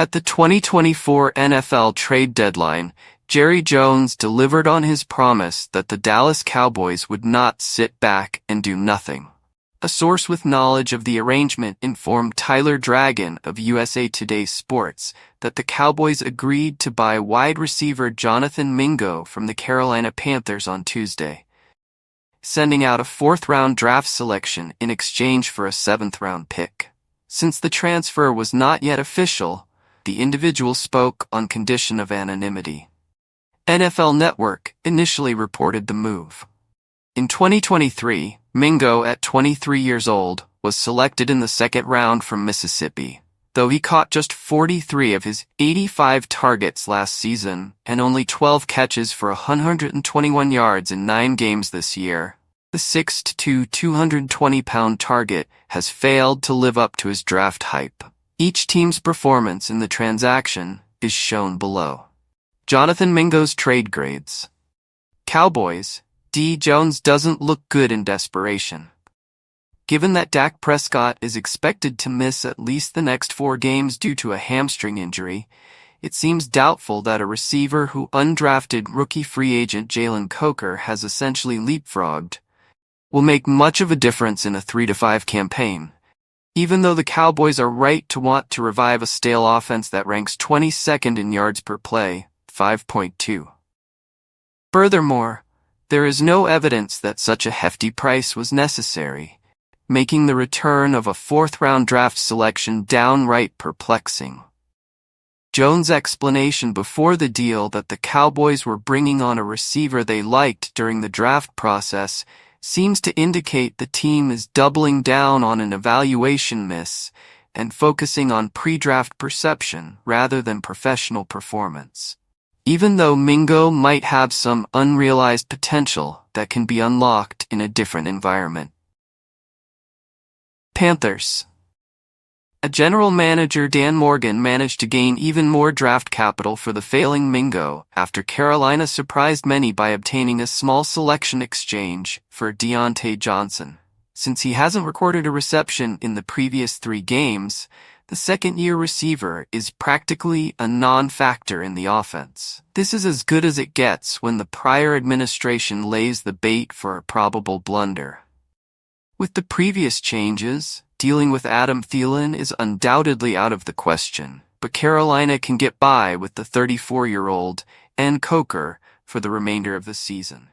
At the 2024 NFL trade deadline, Jerry Jones delivered on his promise that the Dallas Cowboys would not sit back and do nothing. A source with knowledge of the arrangement informed Tyler Dragon of USA Today Sports that the Cowboys agreed to buy wide receiver Jonathan Mingo from the Carolina Panthers on Tuesday, sending out a fourth-round draft selection in exchange for a seventh-round pick. Since the transfer was not yet official, the individual spoke on condition of anonymity. NFL Network initially reported the move. In 2023, Mingo, at 23 years old, was selected in the second round from Mississippi. Though he caught just 43 of his 85 targets last season and only 12 catches for 121 yards in 9 games this year, the 6'2", 220-pound target has failed to live up to his draft hype. Each team's performance in the transaction is shown below. Jonathan Mingo's trade grades. Cowboys. D. Jones doesn't look good in desperation. Given that Dak Prescott is expected to miss at least the next 4 games due to a hamstring injury, it seems doubtful that a receiver who undrafted rookie free agent Jalen Coker has essentially leapfrogged will make much of a difference in a 3-5 campaign, even though the Cowboys are right to want to revive a stale offense that ranks 22nd in yards per play, 5.2. Furthermore, there is no evidence that such a hefty price was necessary, making the return of a fourth-round draft selection downright perplexing. Jones' explanation before the deal that the Cowboys were bringing on a receiver they liked during the draft process seems to indicate the team is doubling down on an evaluation miss and focusing on pre-draft perception rather than professional performance. Even though Mingo might have some unrealized potential that can be unlocked in a different environment. Panthers. A general manager, Dan Morgan, managed to gain even more draft capital for the failing Mingo after Carolina surprised many by obtaining a small selection exchange for Deontay Johnson. Since he hasn't recorded a reception in the previous 3 games, the second-year receiver is practically a non-factor in the offense. This is as good as it gets when the prior administration lays the bait for a probable blunder. With the previous changes, dealing with Adam Thielen is undoubtedly out of the question, but Carolina can get by with the 34-year-old and Coker for the remainder of the season.